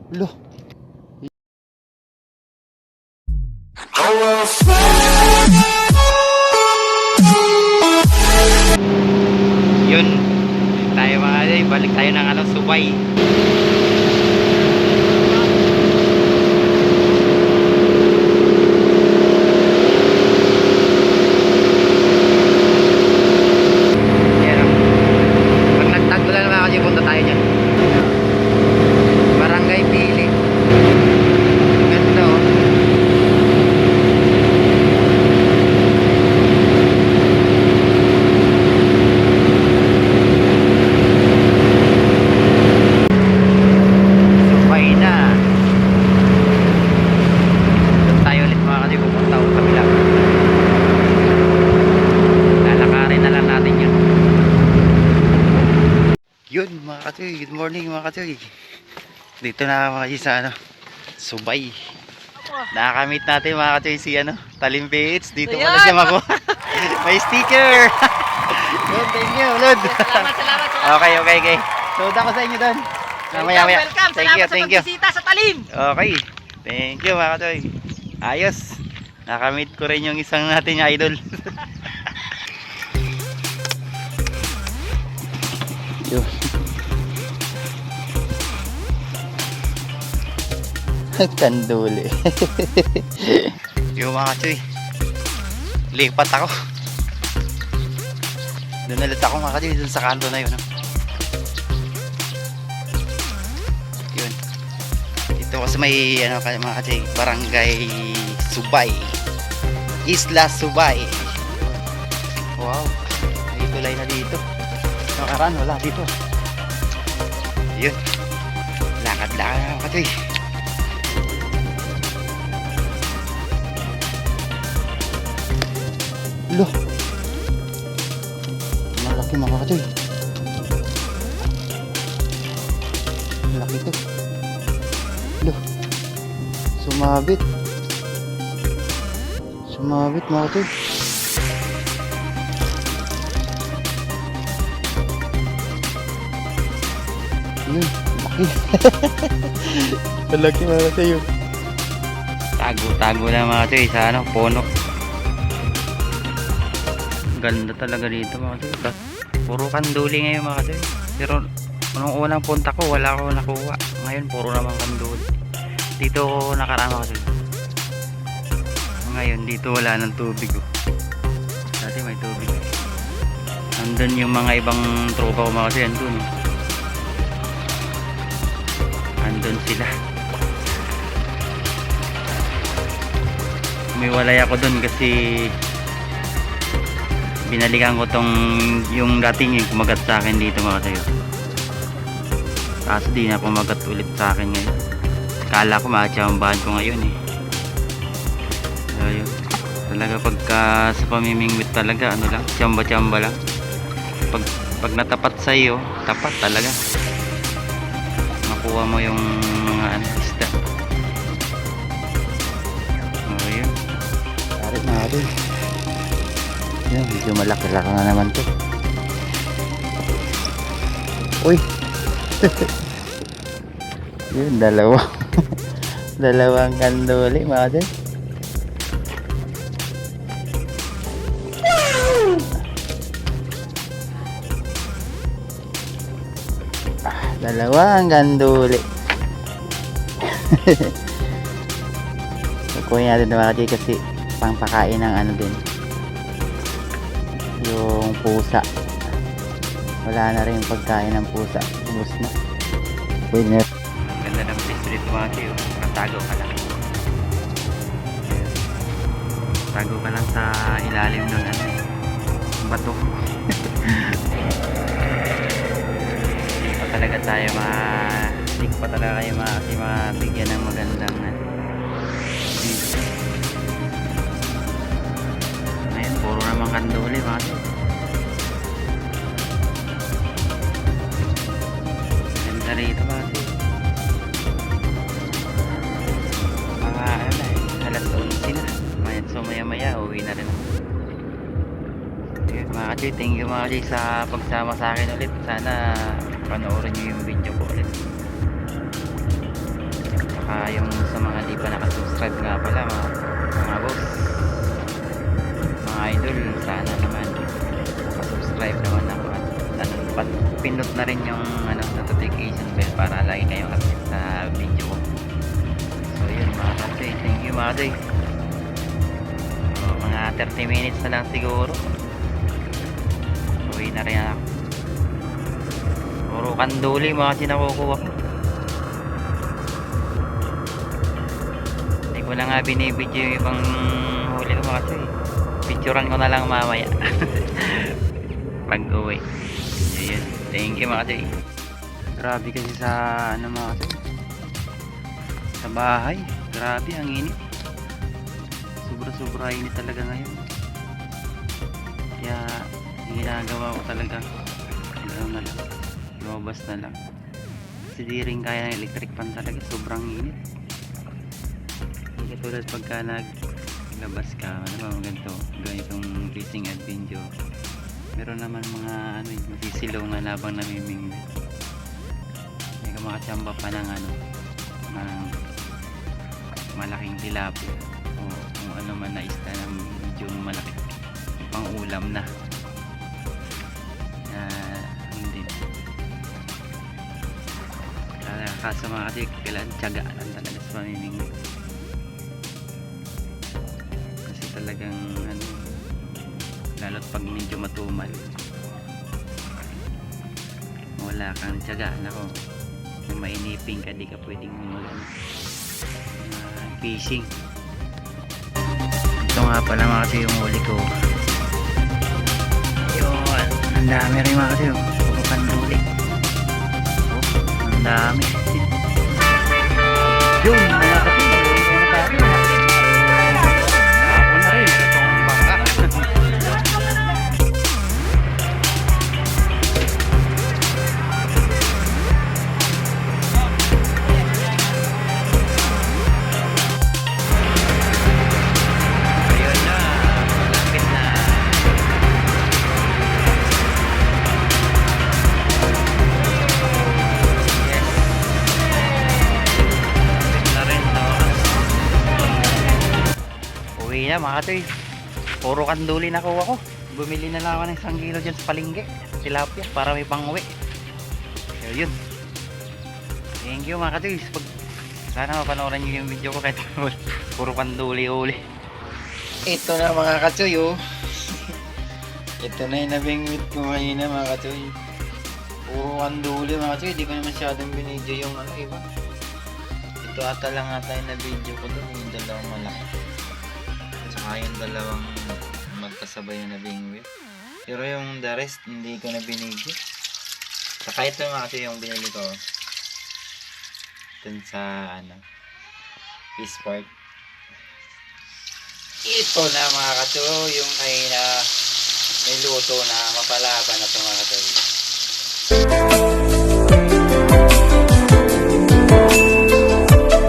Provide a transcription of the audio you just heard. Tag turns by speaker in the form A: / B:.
A: Loh, yun. Tayo mga day, balik tayo ng ano, Subay. Yan o. Pag nagtagpulan naman kasi punta tayo dyan. Barangay Pili. Ganda o. Subay na. Doon tayo ulit mga kasi pupunta ko sa kabila. Lalakarin na lang natin yun. Yun mga katoy, good morning mga katoy. Dito na mga kasi sa ano, Subay. Nakakamit natin mga katoy si ano, Talim Beats. Dito pala siya makuha. May sticker. Lord, thank you, Lord.
B: Salamat.
A: Okay. Sold ako sa inyo doon. Mamaya.
B: Welcome. Salamat
A: Thank
B: sa
A: you.
B: pagbisita sa Talim.
A: Okay. Thank you mga katoy. Ayos. Nakamit ko rin yung isang natin yung idol. Yun. Kanduli. Yung mga katoy. Lipat ako. Doon ulit ako mga katoy. Doon sa kanto na yun. No? Yun. Dito kasi may ano, mga katoy, Barangay Subay. Isla Subay. Wow. May tulay na dito. Nakaraan wala dito. Yun. Lakad-lakad na mga katoy. Loh. Malaki mga katoy. Malaki to. Loh. Sumabit mga katoy. Yun, laki. Malaki mga katoy. Tago na mga katoy sa ano, puno. Ganda talaga dito mga katoy. Puro kanduli ngayon mga katoy. Pero nung unang punta ko wala ko nakuha. Ngayon puro naman kanduli. Dito ko nakaraan mga katoy. Ngayon dito wala ng tubig oh. Dati may tubig. Nandun yung mga ibang tropa ko mga katoy. Andun sila. Umiwalay ako dun kasi binalikan ko tong yung dating yung kumagat sa akin dito mga katoy. Kaso di na kumagat ulit sa akin ngayon. Kala ko matsambahan ko ngayon eh. Ayun. Talaga pagka sa pamimingwit talaga ano lang, tsamba lang. Pag natapat sa iyo, tapat talaga. Makuha mo yung mga ano, isda. Ayun. Tarik natin. Yan, medyo malaki-laki na naman to. Uy. Yun, dalawang kanduli mga katoy. Dalawang kanduli. Kukunin natin mga katoy kasi pangpakain ng ano din, yung pusa. Wala na rin yung pagkain ng pusa. Ubus na. Pwede na. Ganda ng street mga katoy. Nakatago ka lang. Tago ka lang sa ilalim ng ano, bato. Talaga tayo hindi pa talaga kayo mabigyan ng magandang ngayon puro naman kanduli mga ganda rito mga ano na alas 11 na so maya uwi na rin mga katoy. Thank you mga katoy sa pagsama sa akin ulit. Sana panoorin nyo yung video ko ulit. rin yung ano, notification bell para lagi kayong update sa video ko. So yun mga katoy, thank you mga katoy. So, mga 30 minutes na lang siguro. Uwi na rin ako. Puro kanduli mga kasi nakukuha ko. Hindi ko na nga binibidyo yung ibang huli ko mga katoy. Picturean ko na lang mamaya. Pag uwi. Ayun. Thank you mga katoy. Grabe kasi sa ano mga katoy, sa bahay. Grabe ang init. Sobra init talaga ngayon. Kaya ginagawa ko talaga gano'n na lang, lumabas na lang. Kasi di rin kaya ng electric fan talaga. Sobrang init. Hindi katulad pagka naglabas ka, ano ba ganitong fishing adventure, meron naman mga ano, masisilungan habang namimingwit. Hindi ka makatsamba pa ng ano, ng malaking tilapia o kung ano man na isda na medyo malaki pang ulam na. Hindi kaso mga kasi kailangan tiyaga lang talaga sa pamimingwit. Kasi talagang ano, lalo't pag medyo matumal, wala kang tiyaga, nako, may mainiping ka, di ka pwedeng fishing. Ito nga pala mga kasi yung huli ko. Yun, ang dami rin mga kasi yung puro kanduli. Ang dami. Yun mga kasi, yun na tayo. Ako na rin itong bangka. Uwi na mga katoy. Puro kanduli nakuha ko. Bumili na lang ako ng 1 kilo dyan sa palengke, tilapia, para may pang uwi. So yun. Thank you mga katoy. Sana mapanoorin nyo yung video ko kahit puro kanduli uli. Ito na mga katoy oh. Ito na yung nabingwit ko kanina mga katoy. Puro kanduli mga katoy. Di ko na masyadong binidyo yung ano iba. Ito ata lang ata yung na-video ko doon. Yung dalawang malaki. Tsaka yung dalawang magkasabay na nabingwit. Pero yung the rest hindi ko na binigyo. Saka ito mga kasi yung binili ko dun sa ano, Peace Park. Ito na mga kato, yung kay na may luto na mapalaban na ito mga kato.